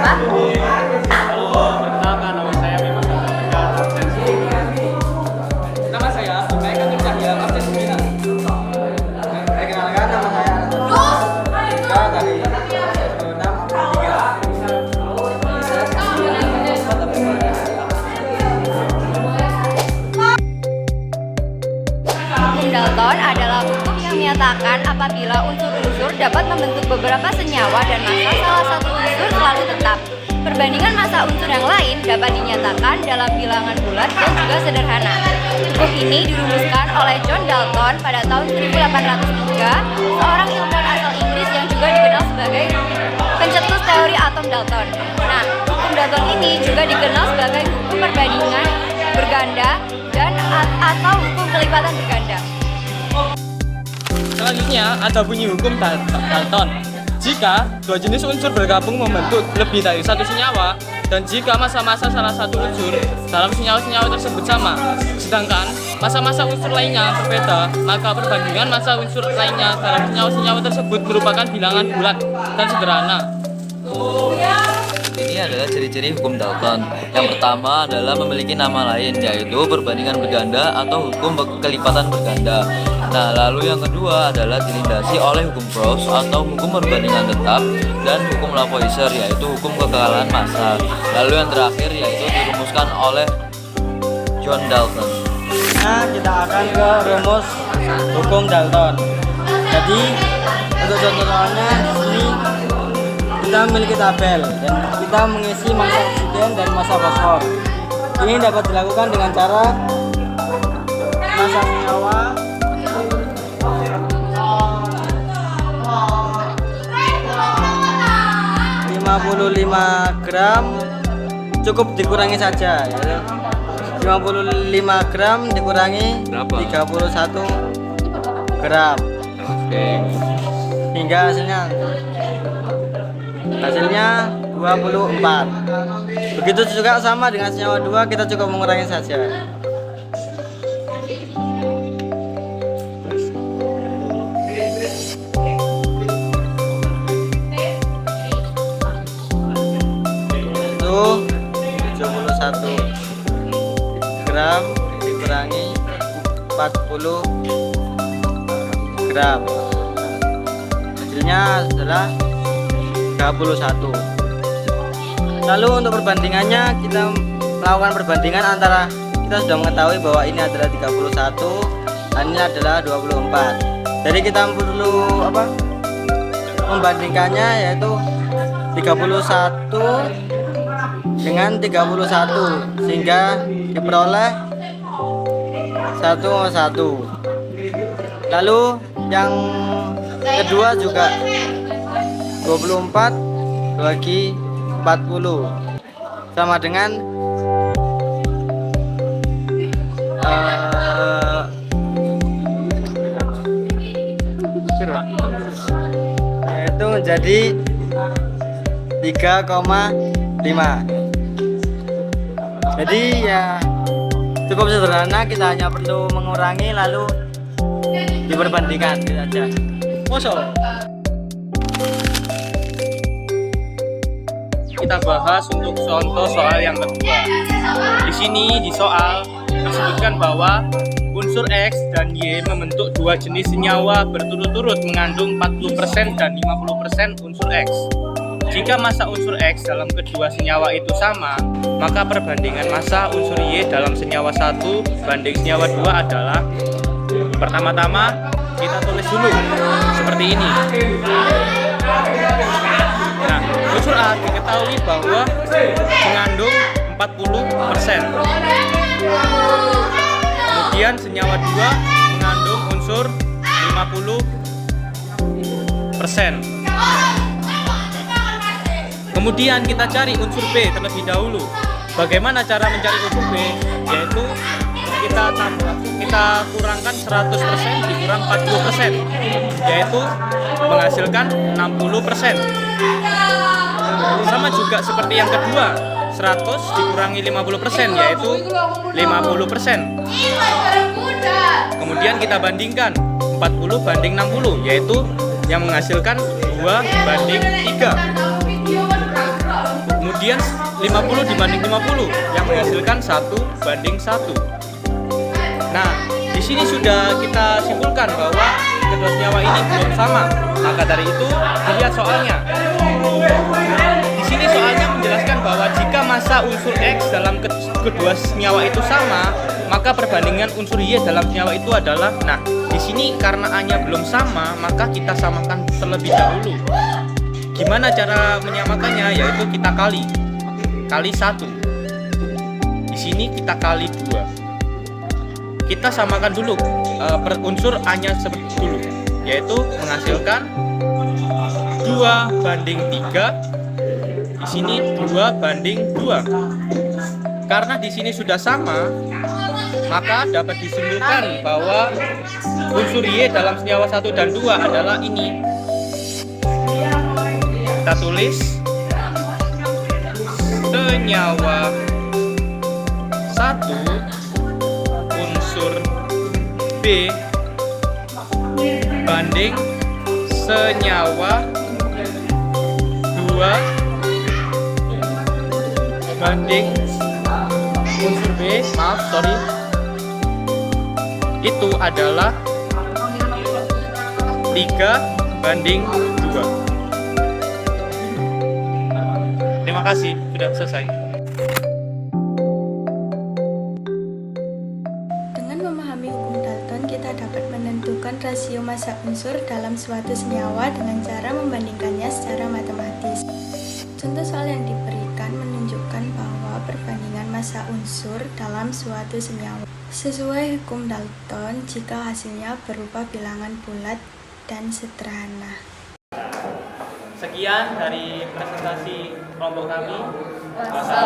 siapa? Perkenalkan, nama saya Bima Satrian, absen 9. Nama saya Kebaikan Cahya, absen 9. Perkenalkan, nama saya Tiga dari 6 Hukum Dalton adalah hukum yang menyatakan apabila unsur-unsur dapat membentuk beberapa senyawa dan massa salah satu unsur selalu tetap. Perbandingan massa unsur yang lain dapat dinyatakan dalam bilangan bulat dan juga sederhana. Hukum ini dirumuskan oleh John Dalton pada tahun 1803, seorang ilmuwan asal Inggris yang juga dikenal sebagai pencetus teori atom Dalton. Nah, hukum Dalton ini juga dikenal sebagai hukum perbandingan berganda dan atau hukum kelipatan berganda. Selanjutnya ada bunyi hukum Dalton. Jika dua jenis unsur bergabung membentuk lebih dari satu senyawa, dan jika massa-massa salah satu unsur dalam senyawa-senyawa tersebut sama, sedangkan massa-massa unsur lainnya berbeda, maka perbandingan massa unsur lainnya dalam senyawa-senyawa tersebut merupakan bilangan bulat dan sederhana. Ini adalah ciri-ciri hukum Dalton. Yang pertama adalah memiliki nama lain, yaitu perbandingan berganda atau hukum kelipatan berganda. Nah, lalu yang kedua adalah dilindasi oleh hukum Cross atau hukum perbandingan tetap, dan hukum Lavoisier yaitu hukum kekekalan massa. Lalu yang terakhir yaitu dirumuskan oleh John Dalton. Nah, kita akan ke rumus hukum Dalton. Jadi untuk contohnya di sini kita memiliki tabel dan kita mengisi massa oksigen dan massa fosfor. Ini dapat dilakukan dengan cara massa senyawa 55 gram cukup dikurangi saja, ya. 55 gram dikurangi Berapa? 31 gram hingga hasilnya 24. Begitu juga sama dengan senyawa 2, kita cukup mengurangi saja. Itu 71 gram dikurangi 40 gram, hasilnya adalah 31. Lalu untuk perbandingannya, kita melakukan perbandingan antara, kita sudah mengetahui bahwa ini adalah 31 dan ini adalah 24. Jadi kita perlu membandingkannya, yaitu 31 dengan 31 sehingga diperoleh 1,1. Lalu yang kedua juga 24 bagi 40 sama dengan yaitu menjadi 3,5. Jadi ya cukup sederhana, kita hanya perlu mengurangi lalu diperbandingkan gitu aja. Kita bahas untuk contoh soal yang kedua. Di sini di soal disebutkan bahwa unsur X dan Y membentuk dua jenis senyawa berturut-turut mengandung 40% dan 50% unsur X. Jika massa unsur X dalam kedua senyawa itu sama, maka perbandingan massa unsur Y dalam senyawa 1 banding senyawa 2 adalah, pertama-tama kita tulis dulu seperti ini. Nah, unsur A diketahui bahwa mengandung 40%. Kemudian senyawa 2 mengandung unsur 50%. Kemudian kita cari unsur B terlebih dahulu. Bagaimana cara mencari unsur B? Yaitu kita kurangkan 100% dikurang 40%, yaitu menghasilkan 60%. Sama juga seperti yang kedua, 100 dikurangi 50%, yaitu 50%. Kemudian kita bandingkan 40 banding 60, yaitu yang menghasilkan 2 banding 3. Kemudian 50 dibanding 50 yang menghasilkan 1:1. Nah, di sini sudah kita simpulkan bahwa kedua senyawa ini belum sama. Maka dari itu, lihat soalnya. Di sini soalnya menjelaskan bahwa jika massa unsur X dalam kedua senyawa itu sama, maka perbandingan unsur Y dalam senyawa itu adalah, nah, di sini karena A-nya belum sama, maka kita samakan terlebih dahulu. Gimana cara menyamakannya? Yaitu kita kali 1. Di sini kita kali 2. Kita samakan dulu per unsur A-nya dulu, yaitu menghasilkan 2:3. Di sini 2:2. Karena di sini sudah sama, maka dapat disimpulkan bahwa unsur Y dalam senyawa 1 dan 2 adalah ini. Kita tulis senyawa 1 unsur B banding senyawa 2 banding unsur B, itu adalah 3:2. Terima kasih, sudah selesai. Dengan memahami hukum Dalton, kita dapat menentukan rasio massa unsur dalam suatu senyawa dengan cara membandingkannya secara matematis. Contoh soal yang diberikan menunjukkan bahwa perbandingan massa unsur dalam suatu senyawa sesuai hukum Dalton jika hasilnya berupa bilangan bulat dan sederhana. Sekian dari presentasi kelompok kami. Wassalamualaikum